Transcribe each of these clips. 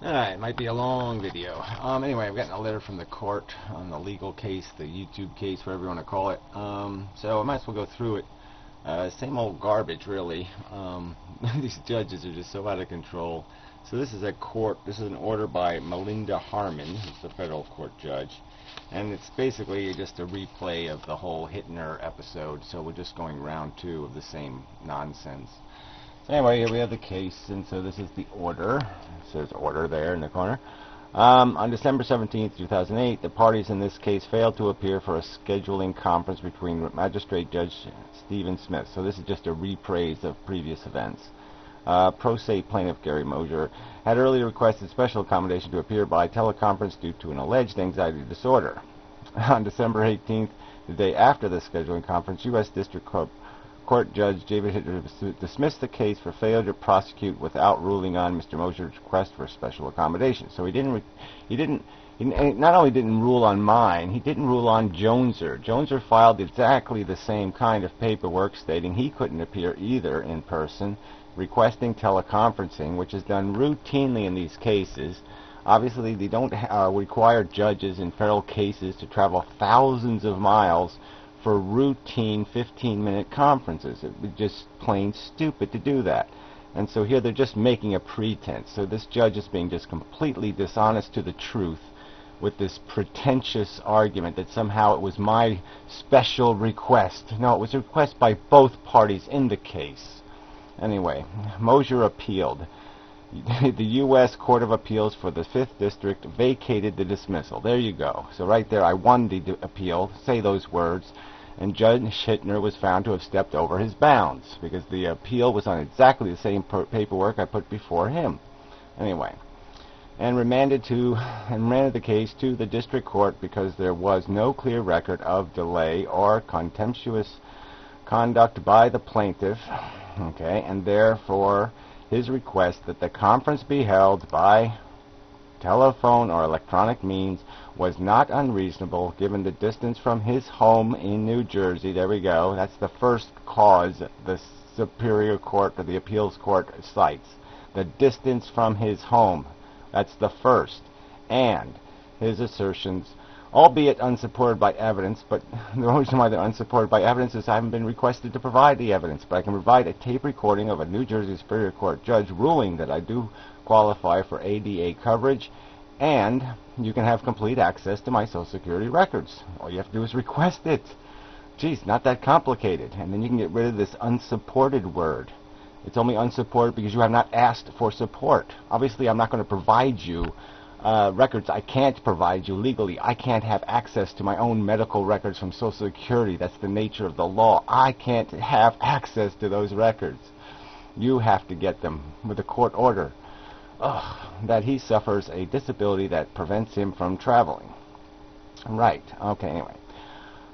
Alright, it might be a long video. Anyway, I've gotten a letter from the court on the legal case, the YouTube case, whatever you want to call it. So I might as well go through it. Same old garbage, really. These judges are just so out of control. So this is an order by Melinda Harmon, who's the federal court judge. And it's basically just a replay of the whole Hittner episode, so we're just going round 2 of the same nonsense. So anyway, here we have the case, and so this is the order. It says order there in the corner. On December 17th, 2008, the parties in this case failed to appear for a scheduling conference between Magistrate Judge Stephen Smith. So this is just a reprise of previous events. Pro se plaintiff Gary Mosier had earlier requested special accommodation to appear by teleconference due to an alleged anxiety disorder. On December 18th, the day after the scheduling conference, U.S. District Court Judge David Hittner dismissed the case for failure to prosecute without ruling on Mr. Mosier's request for special accommodation. So he not only didn't rule on mine, he didn't rule on Joneser. Joneser filed exactly the same kind of paperwork stating he couldn't appear either in person, requesting teleconferencing, which is done routinely in these cases. Obviously, they don't require judges in federal cases to travel thousands of miles for routine 15-minute conferences. It would be just plain stupid to do that. And so here they're just making a pretense. So this judge is being just completely dishonest to the truth with this pretentious argument that somehow it was my special request. No, it was a request by both parties in the case. Anyway, Mosier appealed. The U.S. Court of Appeals for the 5th District vacated the dismissal. There you go. So right there, I won the appeal. Say those words. And Judge Hittner was found to have stepped over his bounds because the appeal was on exactly the same paperwork I put before him. Anyway, and remanded the case to the district court because there was no clear record of delay or contemptuous conduct by the plaintiff. Okay, and therefore his request that the conference be held by telephone or electronic means was not unreasonable given the distance from his home in New Jersey. There we go. That's the first cause the Superior Court or the Appeals Court cites. The distance from his home. That's the first. And his assertions, albeit unsupported by evidence, but the reason why they're unsupported by evidence is I haven't been requested to provide the evidence, but I can provide a tape recording of a New Jersey Superior Court judge ruling that I do qualify for ADA coverage, and you can have complete access to my Social Security records. All you have to do is request it. Geez, not that complicated. And then you can get rid of this unsupported word. It's only unsupported because you have not asked for support. Obviously, I'm not going to provide you records I can't provide you legally. I can't have access to my own medical records from Social Security. That's the nature of the law. I can't have access to those records. You have to get them with a court order. That he suffers a disability that prevents him from traveling. Right. Okay, anyway.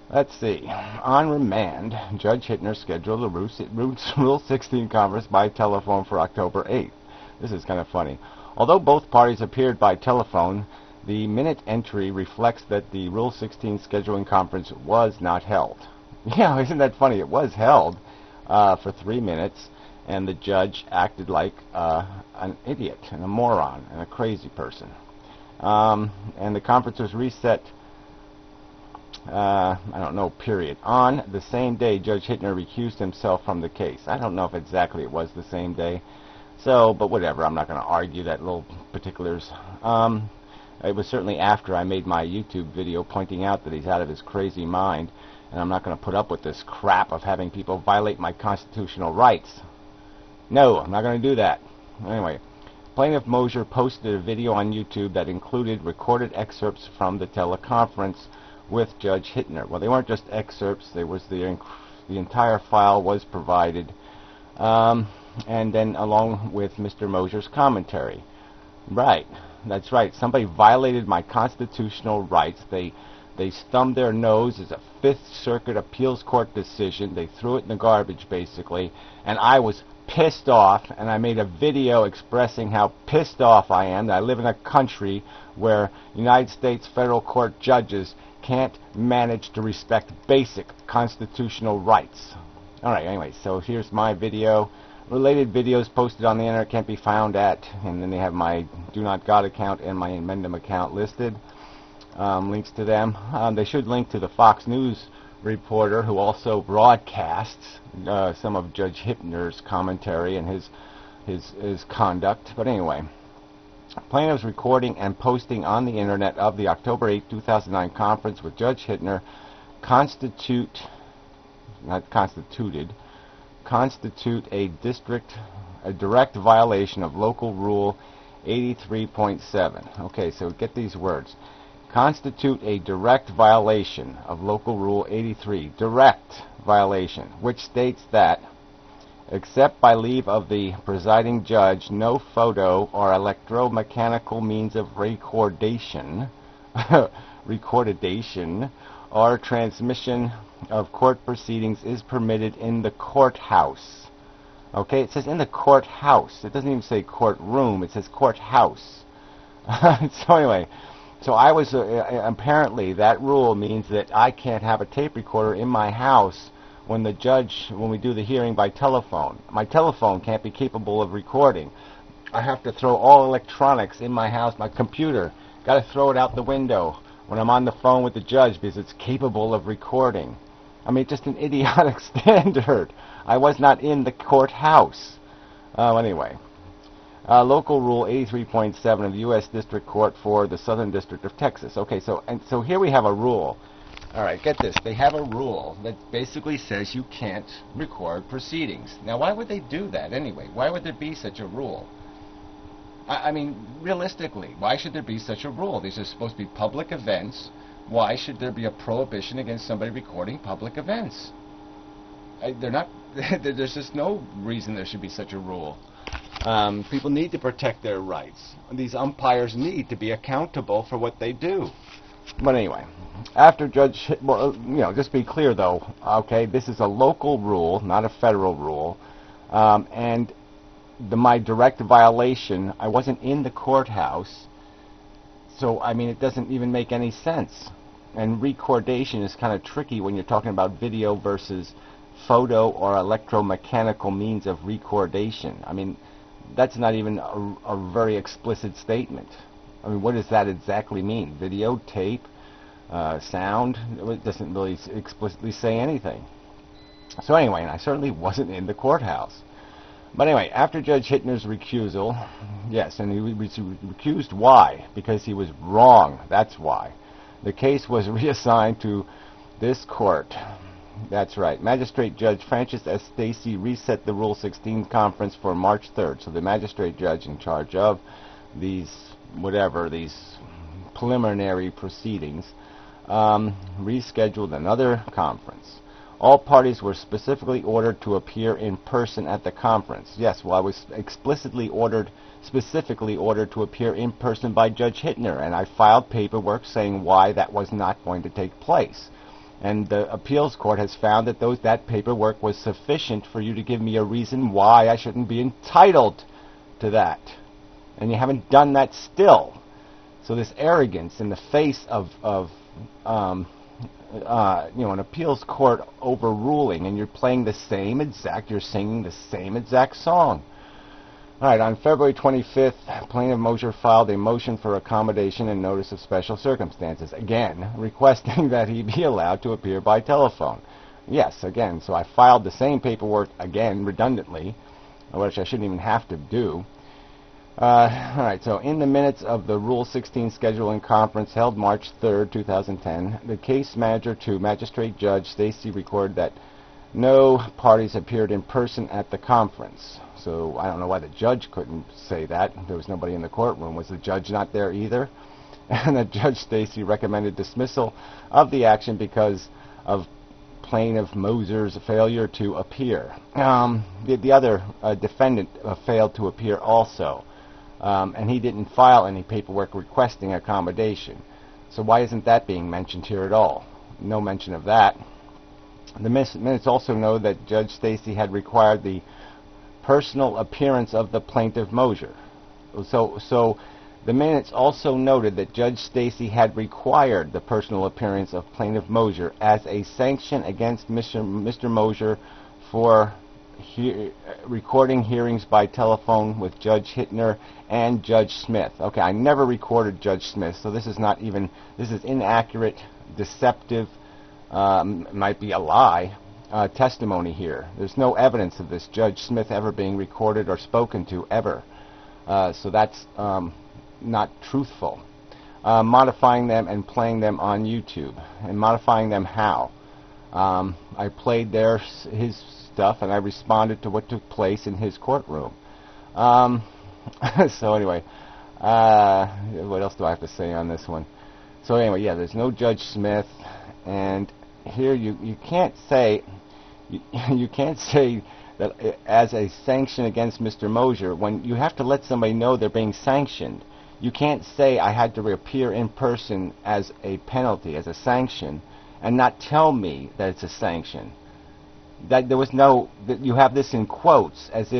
Let's see. On remand, Judge Hittner scheduled a Rule 16 conference by telephone for October 8th. This is kind of funny. Although both parties appeared by telephone, the minute entry reflects that the Rule 16 scheduling conference was not held. Yeah, isn't that funny? It was held for 3 minutes, and the judge acted like an idiot and a moron and a crazy person. And the conference was reset, period. On the same day, Judge Hittner recused himself from the case. I don't know if exactly it was the same day. So, but whatever, I'm not going to argue that little particulars. It was certainly after I made my YouTube video pointing out that he's out of his crazy mind, and I'm not going to put up with this crap of having people violate my constitutional rights. No, I'm not going to do that. Anyway, Plaintiff Mosier posted a video on YouTube that included recorded excerpts from the teleconference with Judge Hittner. Well, they weren't just excerpts. There was the entire file was provided, and then along with Mr. Mosier's commentary. Right, that's right. Somebody violated my constitutional rights. They stubbed their nose as a Fifth Circuit Appeals Court decision. They threw it in the garbage, basically, and I was pissed off, and I made a video expressing how pissed off I am that I live in a country where United States federal court judges can't manage to respect basic constitutional rights. Alright, anyway, so here's my video Related videos posted on the internet can't be found at, and then they have my Do Not God account and my Amendum account listed. Links to them. They should link to the Fox News reporter who also broadcasts some of Judge Hittner's commentary and his conduct. But anyway, plaintiff's recording and posting on the internet of the October 8, 2009 conference with Judge Hittner constitute a direct violation of Local Rule 83.7. Okay, so get these words. Constitute a direct violation of Local Rule 83, direct violation, which states that, except by leave of the presiding judge, no photo or electromechanical means of recordation or transmission of court proceedings is permitted in the courthouse. Okay, it says in the courthouse. It doesn't even say courtroom. It says courthouse. So anyway, so I was apparently that rule means that I can't have a tape recorder in my house when we do the hearing by telephone. My telephone can't be capable of recording. I have to throw all electronics in my house. My computer, got to throw it out the window when I'm on the phone with the judge because it's capable of recording. I mean, just an idiotic standard. I was not in the courthouse. Anyway, Local Rule 83.7 of the U.S. District Court for the Southern District of Texas. Okay, so here we have a rule. All right, get this. They have a rule that basically says you can't record proceedings. Now, why would they do that anyway? Why would there be such a rule? I mean, realistically, why should there be such a rule? These are supposed to be public events. Why should there be a prohibition against somebody recording public events? They're not. There's just no reason there should be such a rule. People need to protect their rights. These umpires need to be accountable for what they do. But anyway, after Judge, just be clear though. Okay, this is a local rule, not a federal rule, and my direct violation. I wasn't in the courthouse, so I mean it doesn't even make any sense. And recordation is kind of tricky when you're talking about video versus photo or electromechanical means of recordation. I mean, that's not even a very explicit statement. I mean, what does that exactly mean? Videotape, sound? It doesn't really explicitly say anything. So anyway, and I certainly wasn't in the courthouse. But anyway, after Judge Hittner's recusal, yes, and he was recused. Why? Because he was wrong. That's why. The case was reassigned to this court. That's right. Magistrate Judge Francis S. Stacy reset the Rule 16 conference for March 3rd. So the magistrate judge in charge of these preliminary proceedings rescheduled another conference. All parties were specifically ordered to appear in person at the conference. Yes, well, I was specifically ordered to appear in person by Judge Hittner, and I filed paperwork saying why that was not going to take place. And the appeals court has found that that paperwork was sufficient for you to give me a reason why I shouldn't be entitled to that. And you haven't done that still. So this arrogance in the face of an appeals court overruling, and you're singing the same exact song. All right, on February 25th, Plaintiff Mosher filed a motion for accommodation and notice of special circumstances, again, requesting that he be allowed to appear by telephone. Yes, again, so I filed the same paperwork again, redundantly, which I shouldn't even have to do. All right, so in the minutes of the Rule 16 scheduling conference held March 3rd, 2010, the case manager to Magistrate Judge Stacy recorded that no parties appeared in person at the conference. So I don't know why the judge couldn't say that. There was nobody in the courtroom. Was the judge not there either? And that Judge Stacy recommended dismissal of the action because of Plaintiff Moser's failure to appear. The other defendant failed to appear also. And he didn't file any paperwork requesting accommodation. So why isn't that being mentioned here at all? No mention of that. The minutes also know that Judge Stacy had required the personal appearance of the plaintiff Moser. So the minutes also noted that Judge Stacy had required the personal appearance of plaintiff Moser as a sanction against Mr. Moser for recording hearings by telephone with Judge Hittner and Judge Smith. Okay, I never recorded Judge Smith, so this is not even, this is inaccurate, deceptive, might be a lie, testimony here. There's no evidence of this Judge Smith ever being recorded or spoken to ever. So that's not truthful. Modifying them and playing them on YouTube. And modifying them how? I played his stuff and I responded to what took place in his courtroom. So anyway, what else do I have to say on this one? So anyway, yeah, there's no Judge Smith, and here you can't say you can't say that as a sanction against Mr. Mosier when you have to let somebody know they're being sanctioned. You can't say I had to appear in person as a penalty, as a sanction, and not tell me that it's a sanction. That there was no, that you have this in quotes as if